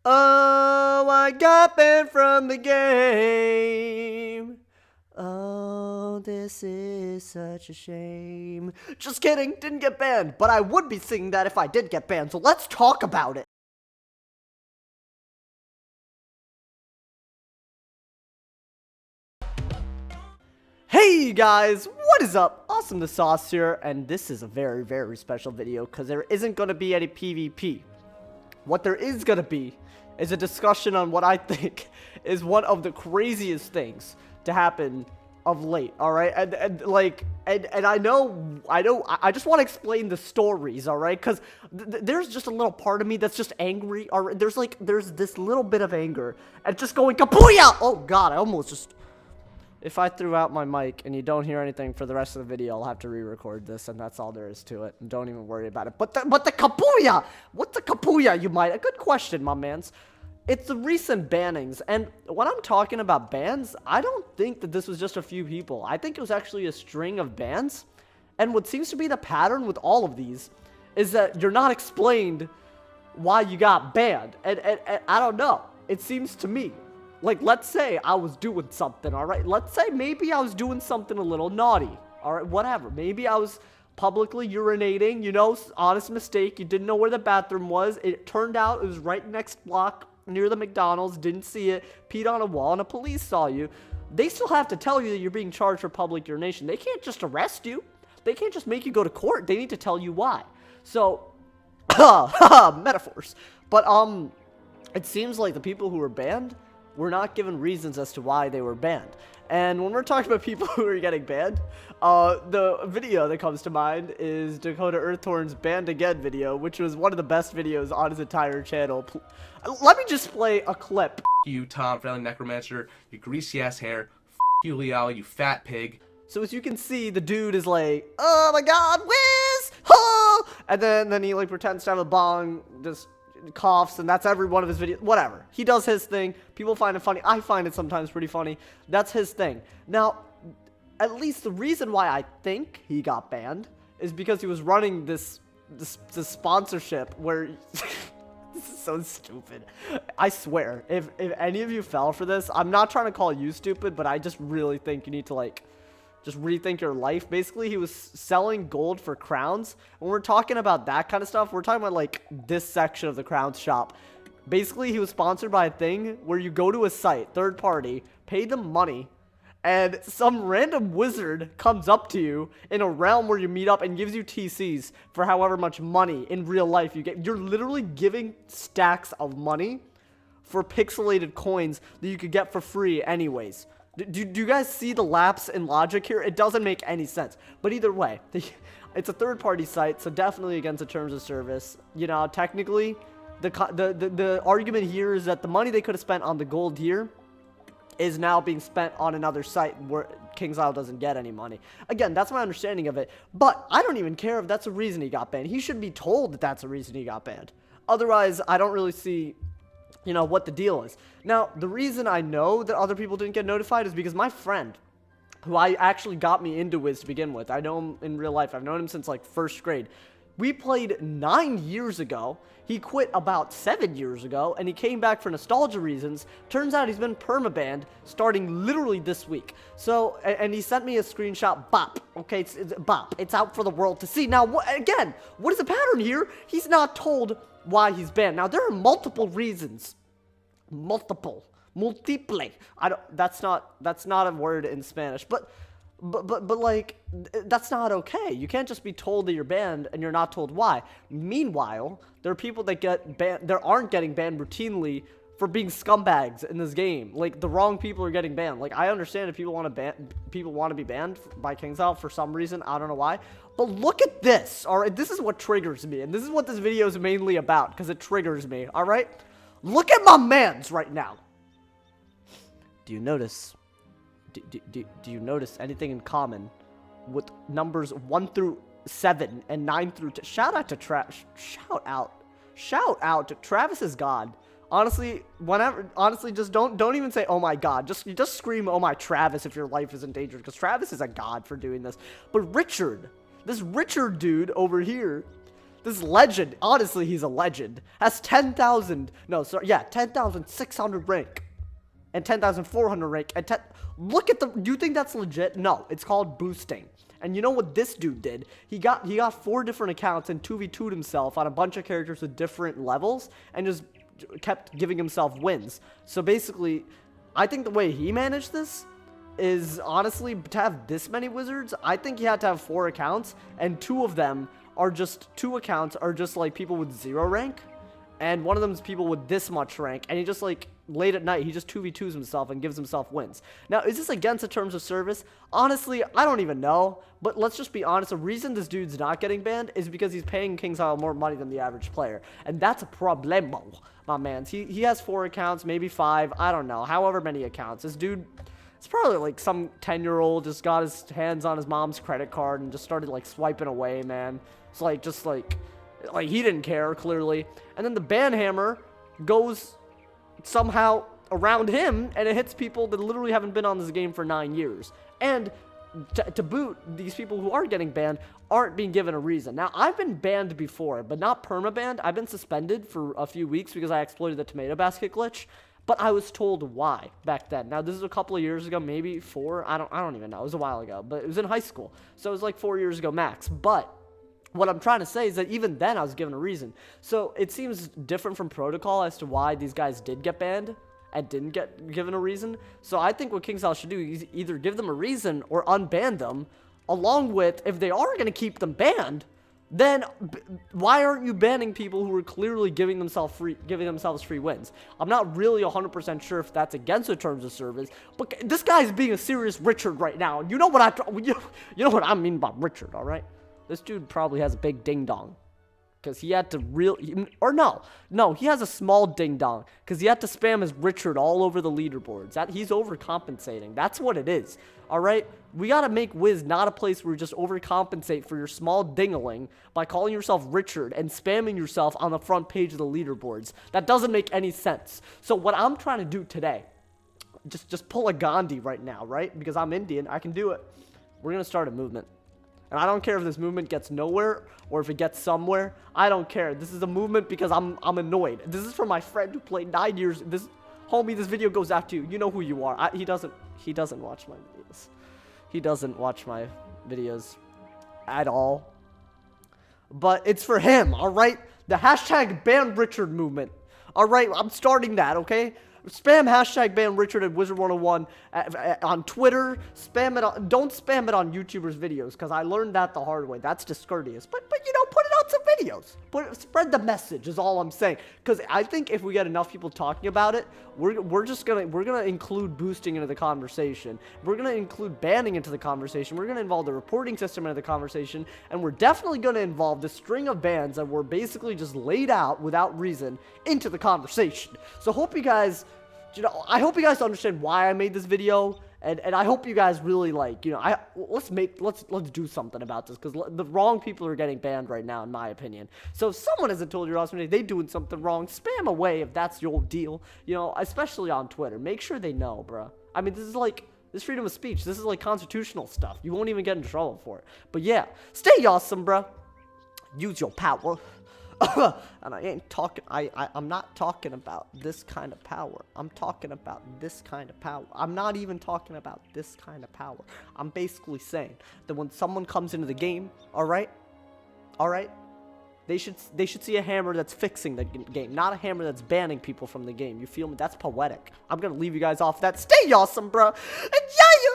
Oh, I got banned from the game. Oh, this is such a shame. Just kidding, didn't get banned, but I would be singing that if I did get banned, so let's talk about it. Hey guys, what is up? AwesomeTheSauce here, and this is a very, very special video because there isn't going to be any PvP. What there is going to be is a discussion on what I think is one of the craziest things to happen of late, alright? And I just want to explain the stories, alright? Because there's just a little part of me that's just angry, alright? There's this little bit of anger, and just going kabooyah! Oh god, I almost just... If I threw out my mic and you don't hear anything for the rest of the video, I'll have to re-record this, and that's all there is to it. And don't even worry about it. But the kabooyah! What's a kabooyah, you might? A good question, my mans. It's the recent bannings, and when I'm talking about bans, I don't think that this was just a few people. I think it was actually a string of bans. And what seems to be the pattern with all of these is that you're not explained why you got banned. And I don't know. It seems to me. Like, let's say I was doing something, alright? Let's say maybe I was doing something a little naughty, alright? Whatever. Maybe I was publicly urinating, you know, honest mistake. You didn't know where the bathroom was. It turned out it was right next block near the McDonald's. Didn't see it. Peed on a wall, and a police saw you. They still have to tell you that you're being charged for public urination. They can't just arrest you. They can't just make you go to court. They need to tell you why. So, metaphors. But, it seems like the people who were banned were not given reasons as to why they were banned. And when we're talking about people who are getting banned, the video that comes to mind is Dakota Earthhorn's Banned Again video, which was one of the best videos on his entire channel. Let me just play a clip. You, Tom, Friendly Necromancer, you greasy ass hair, you, Leo, you fat pig. So as you can see, the dude is like, oh my god, Wiz! Oh! And then he like pretends to have a bong, just coughs, and that's every one of his videos. Whatever, he does his thing. People find it funny. I find it sometimes pretty funny. That's his thing. Now, at least the reason why I think he got banned is because he was running this sponsorship where this is so stupid. I swear, if any of you fell for this, I'm not trying to call you stupid, but I just really think you need to like just rethink your life. Basically, he was selling gold for crowns. When we're talking about that kind of stuff, we're talking about like this section of the crowns shop. Basically, he was sponsored by a thing where you go to a site, third party, pay them money, and some random wizard comes up to you in a realm where you meet up and gives you TCs for however much money in real life you get. You're literally giving stacks of money for pixelated coins that you could get for free anyways. Do you guys see the lapse in logic here? It doesn't make any sense. But either way, it's a third-party site, so definitely against the terms of service. You know, technically, the argument here is that the money they could have spent on the gold here is now being spent on another site where King's Isle doesn't get any money. Again, that's my understanding of it. But I don't even care if that's a reason he got banned. He should be told that that's a reason he got banned. Otherwise, I don't really see, you know, what the deal is. Now, the reason I know that other people didn't get notified is because my friend, who I actually got me into Wiz to begin with, I know him in real life. I've known him since like first grade. We played 9 years ago. He quit about 7 years ago, and he came back for nostalgia reasons. Turns out he's been permabanned starting literally this week. So, and he sent me a screenshot. Bop. Okay, it's bop. It's out for the world to see. Now, again, what is the pattern here? He's not told why he's banned. Now, there are multiple reasons. Multiple. That's not a word in Spanish, but like, that's not okay. You can't just be told that you're banned and you're not told why. Meanwhile, there are people that get banned, there aren't getting banned routinely for being scumbags in this game. Like, the wrong people are getting banned. Like, I understand if people want to be banned by King's Isle for some reason. I don't know why. But look at this, alright? This is what triggers me, and this is what this video is mainly about, because it triggers me, alright? Look at my mans right now. Do you notice? Do you notice anything in common with numbers 1 through 7 and 9 through 10? Shout out to Travis is God. Honestly, just don't even say, oh my god. Just scream, oh my Travis, if your life is in danger, because Travis is a god for doing this. But Richard, this Richard dude over here, This legend, honestly, he's a legend. Has 10,000, no, sorry, yeah, 10,600 rank. And 10,400 rank. And look at do you think that's legit? No, it's called boosting. And you know what this dude did? He got 4 different accounts and 2v2'd himself on a bunch of characters with different levels and just kept giving himself wins. So basically, I think the way he managed this is honestly to have this many wizards. I think he had to have 4 accounts, and 2 accounts are just like people with 0 rank, and one of them is people with this much rank, and he just like late at night he just 2v2s himself and gives himself wins. Now, is this against the terms of service? Honestly, I don't even know, but let's just be honest. The reason this dude's not getting banned is because he's paying KingsIsle more money than the average player, and that's a problemo, my man. He has 4 accounts, maybe 5, I don't know, however many accounts. This dude, it's probably like some 10-year-old just got his hands on his mom's credit card and just started like swiping away, man. It's like just like he didn't care, clearly. And then the ban hammer goes somehow around him, and it hits people that literally haven't been on this game for 9 years. And to boot, these people who are getting banned aren't being given a reason. Now, I've been banned before, but not perma-banned. I've been suspended for a few weeks because I exploited the tomato basket glitch. But I was told why back then. Now, this is a couple of years ago, maybe 4. I don't even know. It was a while ago, but it was in high school. So it was like 4 years ago max. But what I'm trying to say is that even then I was given a reason. So it seems different from protocol as to why these guys did get banned and didn't get given a reason. So I think what KingsIsle should do is either give them a reason or unban them, along with, if they are going to keep them banned, then why aren't you banning people who are clearly giving themselves free wins? I'm not really 100% sure if that's against the terms of service, but this guy's being a serious Richard right now. You know what you know what I mean by Richard, all right? This dude probably has a big ding dong, because he had to he has a small ding dong because he had to spam his Richard all over the leaderboards. He's overcompensating. That's what it is. All right, we gotta make Wiz not a place where you just overcompensate for your small dingaling by calling yourself Richard and spamming yourself on the front page of the leaderboards. That doesn't make any sense. So what I'm trying to do today, just pull a Gandhi right now, right? Because I'm Indian, I can do it. We're gonna start a movement. And I don't care if this movement gets nowhere or if it gets somewhere. I don't care. This is a movement because I'm annoyed. This is from my friend who played 9 years. Homie, this video goes out to you. You know who you are. He doesn't watch my videos. He doesn't watch my videos at all. But it's for him, all right? The hashtag ban Richard movement. All right, I'm starting that, okay? Spam hashtag ban Richard at Wizard101 on Twitter. Don't spam it on YouTubers' videos, because I learned that the hard way. That's discourteous. But you know, put it on some videos. Spread the message is all I'm saying. Because I think if we get enough people talking about it, we're gonna include boosting into the conversation. We're gonna include banning into the conversation. We're gonna involve the reporting system into the conversation, and we're definitely gonna involve the string of bans that were basically just laid out without reason into the conversation. So hope you guys, I hope you guys understand why I made this video, and I hope you guys really let's do something about this, because the wrong people are getting banned right now, in my opinion. So if someone hasn't told you awesome, they doing something wrong, spam away if that's your deal, especially on Twitter. Make sure they know, bro. I mean, this freedom of speech. This is like constitutional stuff. You won't even get in trouble for it. But yeah, stay awesome, bro. Use your power. And I ain't talking, I'm not talking about this kind of power. I'm talking about this kind of power. I'm not even talking about this kind of power. I'm basically saying that when someone comes into the game, all right, they should see a hammer that's fixing the game, not a hammer that's banning people from the game. You feel me? That's poetic. I'm gonna leave you guys off that. Stay awesome, bro. And yeah, you